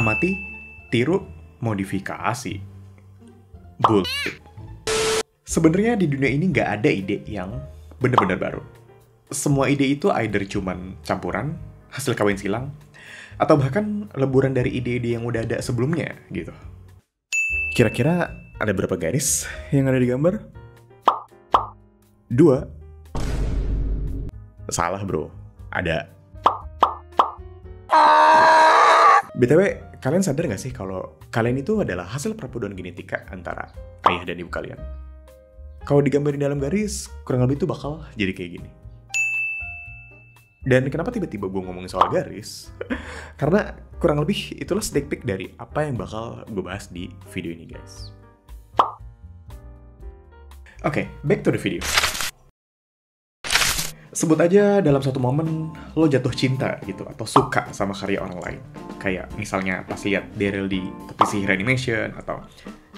amati, tiru, modifikasi. Bullshit. Sebenarnya di dunia ini nggak ada ide yang benar-benar baru. Semua ide itu either cuman campuran, hasil kawin silang, atau bahkan leburan dari ide-ide yang udah ada sebelumnya gitu. Kira-kira ada berapa garis yang ada di gambar? 2. Salah bro, ada. BTW, kalian sadar nggak sih kalau kalian itu adalah hasil perpaduan genetika antara ayah dan ibu kalian? Kalau digambarin dalam garis, kurang lebih itu bakal jadi kayak gini. Dan kenapa tiba-tiba gue ngomongin soal garis? Karena kurang lebih itulah sneak peek dari apa yang bakal gue bahas di video ini, guys. Oke, back to the video. Sebut aja dalam satu momen lo jatuh cinta gitu, atau suka sama karya orang lain. Kayak misalnya pas lihat Daryl di Tepi Sihir Animation, atau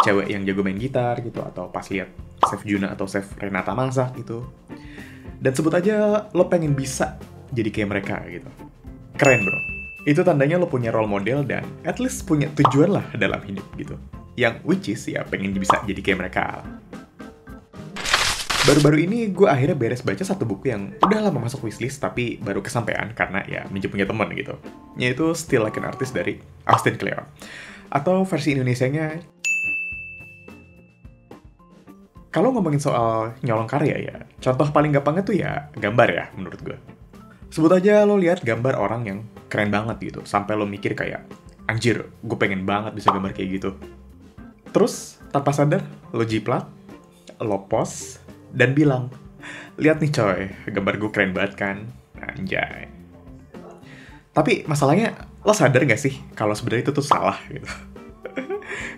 cewek yang jago main gitar gitu, atau pas lihat Chef Juna atau Chef Renata masak gitu. Dan sebut aja lo pengen bisa jadi kayak mereka gitu. Keren bro. Itu tandanya lo punya role model dan at least punya tujuan lah dalam hidup gitu. Yang which is ya pengen bisa jadi kayak mereka. Baru-baru ini gue akhirnya beres baca satu buku yang udah lama masuk wishlist tapi baru kesampaian karena ya minjem punya temen gitu. Yaitu Still Like an Artist dari Austin Kleon. Atau versi Indonesianya, kalau ngomongin soal nyolong karya ya, contoh paling gampangnya tuh ya gambar ya menurut gue. Sebut aja lo lihat gambar orang yang keren banget gitu, sampai lo mikir kayak, anjir, gue pengen banget bisa gambar kayak gitu. Terus, tanpa sadar, lo jiplak, lo post, dan bilang, lihat nih coy, gambar gue keren banget kan? Anjay. Tapi masalahnya, lo sadar gak sih kalau sebenarnya itu tuh salah gitu?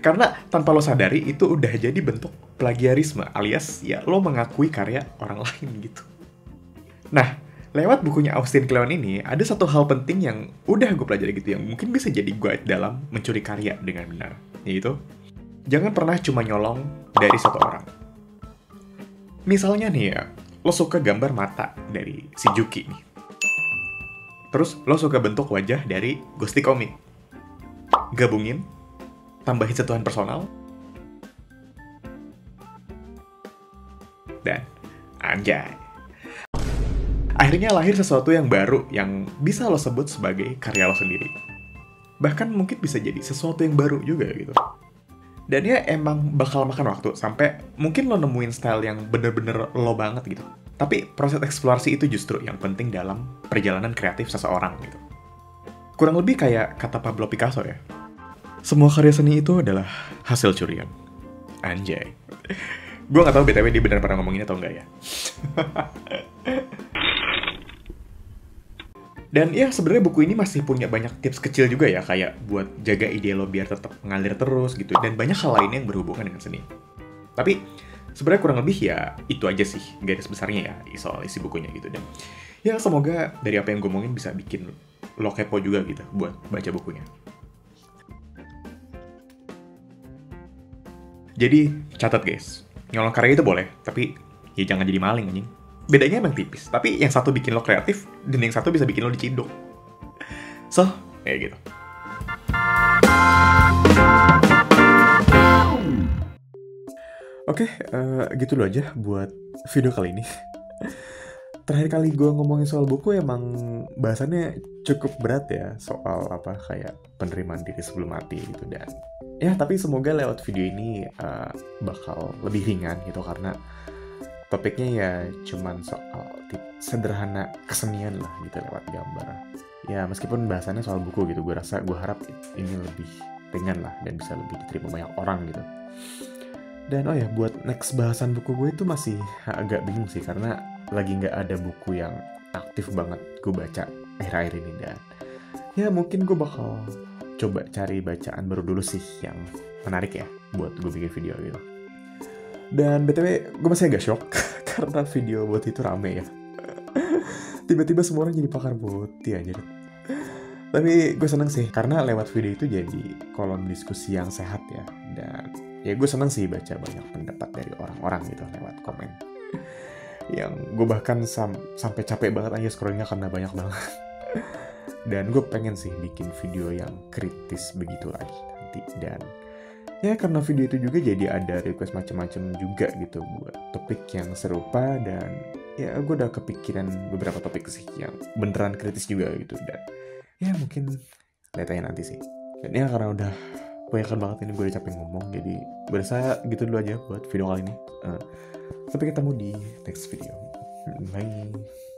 Karena tanpa lo sadari itu udah jadi bentuk plagiarisme alias ya lo mengakui karya orang lain gitu. Nah, lewat bukunya Austin Kleon ini ada satu hal penting yang udah gue pelajari gitu yang mungkin bisa jadi guide dalam mencuri karya dengan benar. Yaitu, jangan pernah cuma nyolong dari satu orang. Misalnya nih ya, lo suka gambar mata dari si Juki nih. Terus lo suka bentuk wajah dari Ghosty Comic. Gabungin, tambahin sentuhan personal, dan anjay. Akhirnya lahir sesuatu yang baru yang bisa lo sebut sebagai karya lo sendiri. Bahkan mungkin bisa jadi sesuatu yang baru juga gitu. Dan ya emang bakal makan waktu sampai mungkin lo nemuin style yang bener-bener lo banget gitu. Tapi proses eksplorasi itu justru yang penting dalam perjalanan kreatif seseorang gitu. Kurang lebih kayak kata Pablo Picasso ya. Semua karya seni itu adalah hasil curian. Anjay. Gue gak tahu BTW dia benar pernah ngomongin atau enggak ya. Dan ya sebenarnya buku ini masih punya banyak tips kecil juga ya, kayak buat jaga ide lo biar tetap mengalir terus gitu, dan banyak hal lainnya yang berhubungan dengan seni. Tapi sebenarnya kurang lebih ya itu aja sih garis besarnya ya soal isi bukunya gitu. Dan ya semoga dari apa yang gue ngomongin bisa bikin lo kepo juga gitu buat baca bukunya. Jadi, catat guys, nyolong karya itu boleh, tapi ya jangan jadi maling anjing. Bedanya emang tipis, tapi yang satu bikin lo kreatif, dan yang satu bisa bikin lo diciduk. So, kayak gitu. Oke, gitu dulu aja buat video kali ini. Terakhir kali gue ngomongin soal buku emang bahasannya cukup berat ya, soal apa kayak penerimaan diri sebelum mati gitu. Dan ya tapi semoga lewat video ini bakal lebih ringan gitu, karena topiknya ya cuman soal sederhana kesenian lah gitu lewat gambar. Ya meskipun bahasannya soal buku gitu, gue harap ini lebih ringan lah dan bisa lebih diterima banyak orang gitu. Dan oh ya, buat next bahasan buku gue itu masih agak bingung sih, karena lagi nggak ada buku yang aktif banget gue baca akhir-akhir ini. Dan ya mungkin gue bakal coba cari bacaan baru dulu sih yang menarik ya buat gue bikin video gitu. Dan BTW gue masih agak shock karena video buat itu rame ya. Tiba-tiba semua orang jadi pakar putih aja. Tapi gue seneng sih karena lewat video itu jadi kolom diskusi yang sehat ya. Dan ya gue seneng sih baca banyak pendapat dari orang-orang gitu lewat komen. Yang gue bahkan sampai capek banget aja scrollingnya karena banyak banget. Dan gue pengen sih bikin video yang kritis begitu lagi nanti. Dan ya karena video itu juga jadi ada request macam-macam juga gitu buat topik yang serupa. Dan ya gue udah kepikiran beberapa topik sih yang beneran kritis juga gitu. Dan ya mungkin lihat aja nanti sih. Dan ya karena udah kebanyakan banget ini, gue udah capek ngomong, jadi gue rasa gitu dulu aja buat video kali ini. Sampai ketemu di next video. Bye.